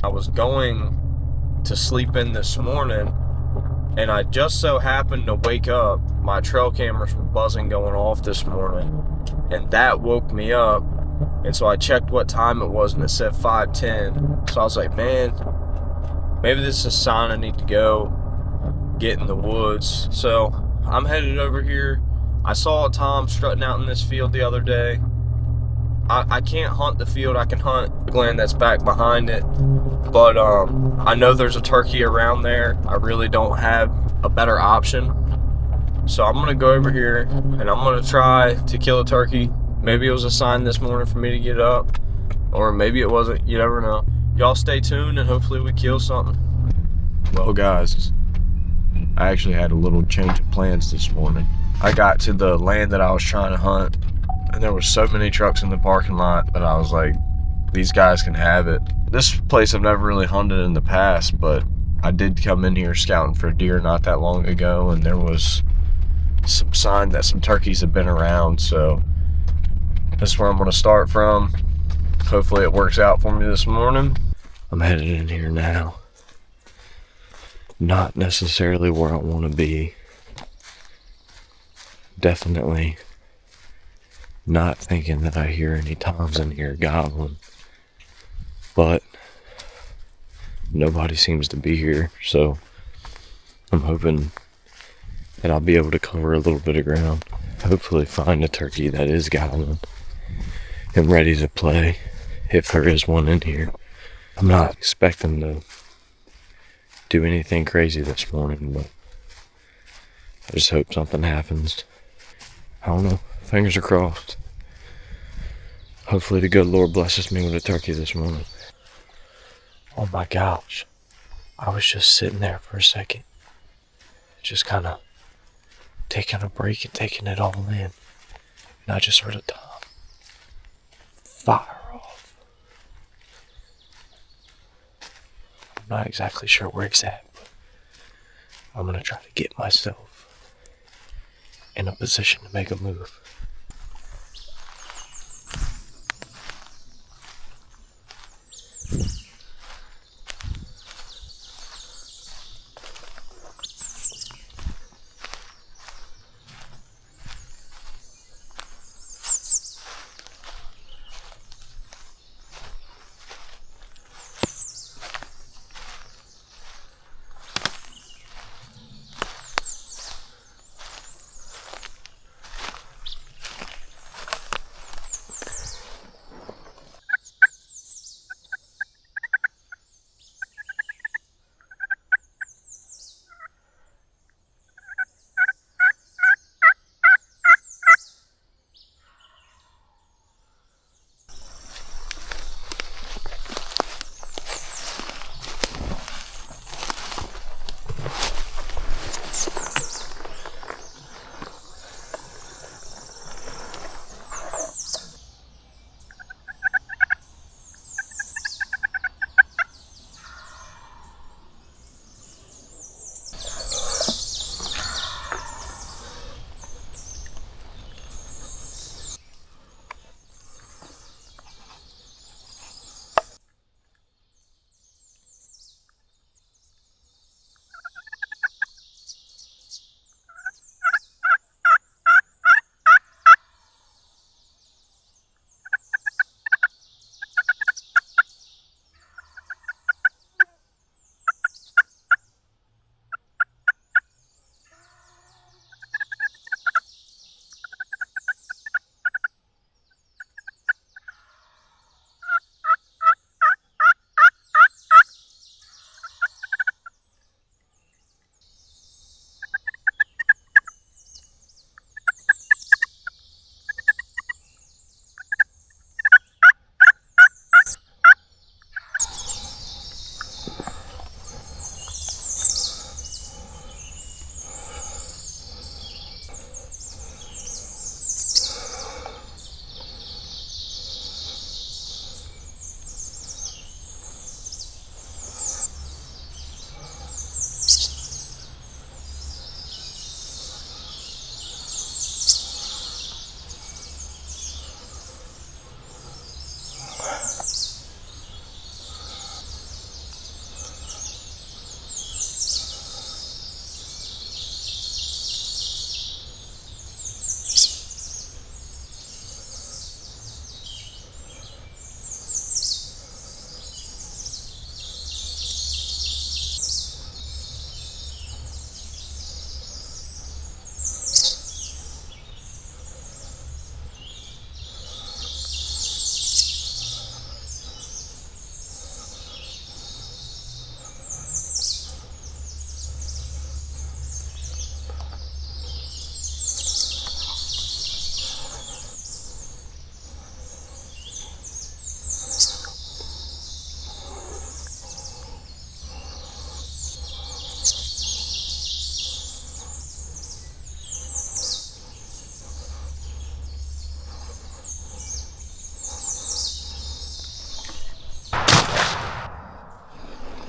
I was going to sleep in this morning, and I just so happened to wake up. My trail cameras were buzzing going off this morning, and that woke me up. And so I checked what time it was, and it said 5:10. So I was like, man, maybe this is a sign I need to go get in the woods. So I'm headed over here. I saw Tom strutting out in this field the other day. I can't hunt the field. I can hunt the land that's back behind it. But I know there's a turkey around there. I really don't have a better option. So I'm going to go over here, and I'm going to try to kill a turkey. Maybe it was a sign this morning for me to get up, or maybe it wasn't. You never know. Y'all stay tuned, and hopefully we kill something. Well, guys, I actually had a little change of plans this morning. I got to the land that I was trying to hunt, and there were so many trucks in the parking lot that I was like, these guys can have it. This place I've never really hunted in the past, but I did come in here scouting for deer not that long ago, and there was some sign that some turkeys have been around, so this is where I'm going to start from. Hopefully it works out for me this morning. I'm headed in here now. Not necessarily where I want to be. Definitely not thinking that I hear any toms in here gobbling. But nobody seems to be here, so I'm hoping that I'll be able to cover a little bit of ground. Hopefully find a turkey that is gobbling and ready to play, if there is one in here. I'm not expecting to do anything crazy this morning, but I just hope something happens. I don't know. Fingers are crossed. Hopefully the good Lord blesses me with a turkey this morning. Oh my gosh. I was just sitting there for a second, just kind of taking a break and taking it all in. And I just heard a tom fire off. I'm not exactly sure where it's at, but I'm going to try to get myself in a position to make a move.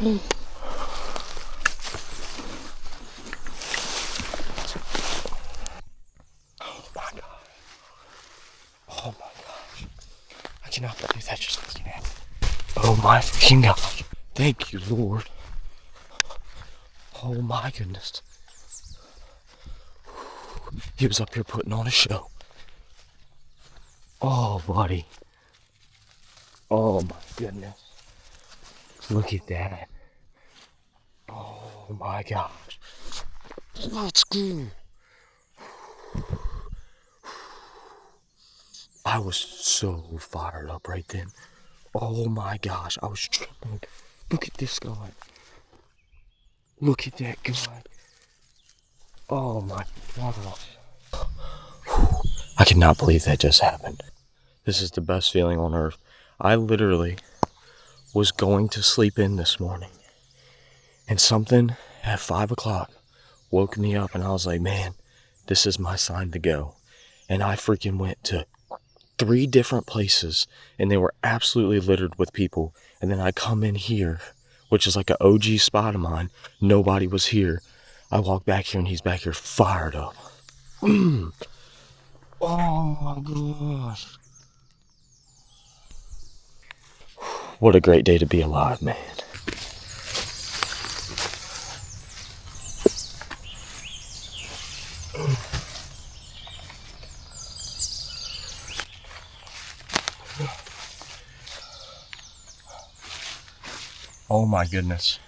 my God. Oh my gosh. I cannot believe that just fucking happened. Oh my freaking gosh. Thank you, Lord. Oh my goodness. He was up here putting on a show. Oh, buddy. Oh my goodness. Look at that. Oh my gosh. Let's go. I was so fired up right then. Oh my gosh, I was trembling. Look at this guy. Look at that guy. Oh my gosh. I cannot believe that just happened. This is the best feeling on earth. I literally was going to sleep in this morning, and something at 5 o'clock woke me up, and I was like, man, this is my sign to go. And I freaking went to 3 different places, and they were absolutely littered with people. And then I come in here, which is like an OG spot of mine. Nobody was here. I walk back here, and he's back here fired up. Oh my gosh. What a great day to be alive, man. Oh my goodness.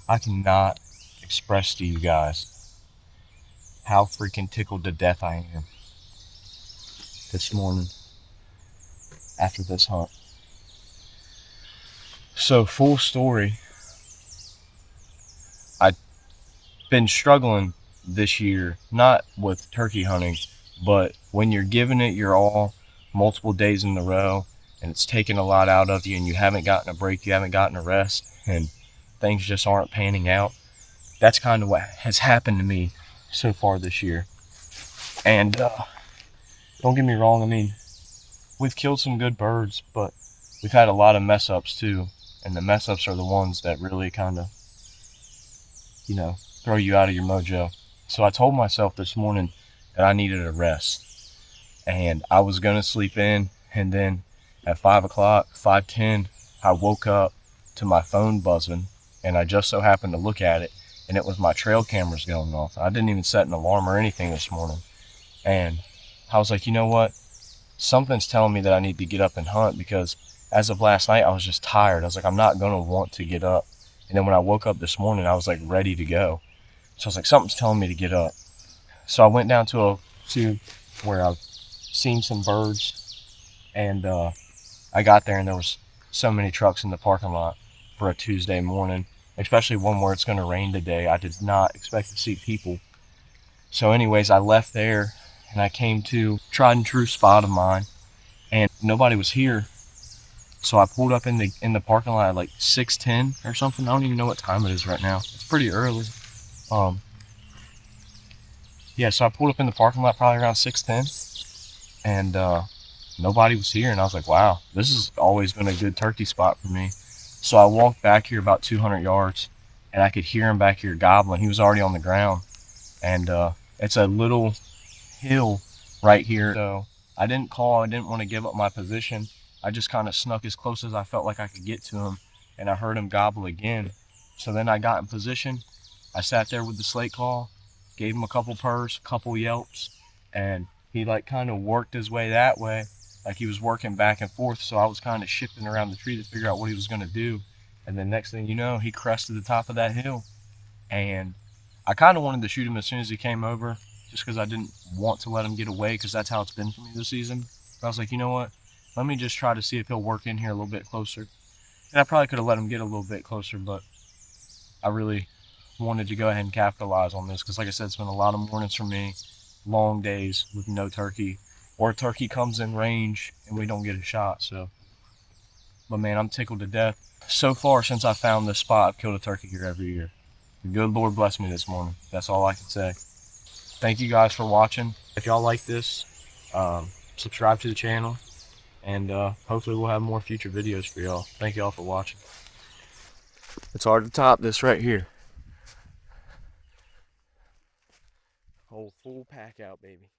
I cannot express to you guys how freaking tickled to death I am this morning after this hunt. So, full story, I've been struggling this year, not with turkey hunting, but when you're giving it your all multiple days in a row and it's taking a lot out of you and you haven't gotten a break, you haven't gotten a rest, and things just aren't panning out. That's kind of what has happened to me so far this year. And don't get me wrong, I mean, we've killed some good birds, but we've had a lot of mess ups too. And the mess ups are the ones that really kind of, throw you out of your mojo. So I told myself this morning that I needed a rest. And I was going to sleep in, and then at 5 o'clock, 5:10, I woke up to my phone buzzing, and I just so happened to look at it, and it was my trail cameras going off. I didn't even set an alarm or anything this morning. And I was like, you know what? Something's telling me that I need to get up and hunt, because as of last night, I was just tired. I was like, I'm not going to want to get up. And then when I woke up this morning, I was like ready to go. So I was like, something's telling me to get up. So I went down to where I've seen some birds, and I got there and there was so many trucks in the parking lot for a Tuesday morning, especially one where it's going to rain today. I did not expect to see people. So anyways, I left there and I came to tried and true spot of mine, and nobody was here. So I pulled up in the parking lot at like 6:10 or something. I don't even know what time it is right now. It's pretty early. Yeah, so I pulled up in the parking lot probably around 6:10, and nobody was here. And I was like, wow, this has always been a good turkey spot for me. So I walked back here about 200 yards, and I could hear him back here gobbling. He was already on the ground, and it's a little hill right here. So I didn't call. I didn't want to give up my position. I just kind of snuck as close as I felt like I could get to him, and I heard him gobble again. So then I got in position. I sat there with the slate call, gave him a couple purrs, a couple yelps, and he like kind of worked his way that way, like he was working back and forth. So I was kind of shifting around the tree to figure out what he was going to do. And then next thing you know, he crested the top of that hill, and I kind of wanted to shoot him as soon as he came over, just because I didn't want to let him get away, because that's how it's been for me this season. But I was like, you know what? Let me just try to see if he'll work in here a little bit closer. And I probably could have let him get a little bit closer, but I really wanted to go ahead and capitalize on this, because like I said, it's been a lot of mornings for me, long days with no turkey, or turkey comes in range and we don't get a shot. So, but man, I'm tickled to death. So far, since I found this spot, I've killed a turkey here every year. The good Lord bless me this morning. That's all I can say. Thank you guys for watching. If y'all like this, subscribe to the channel, And hopefully we'll have more future videos for y'all. Thank y'all for watching. It's hard to top this right here. Whole full pack out, baby.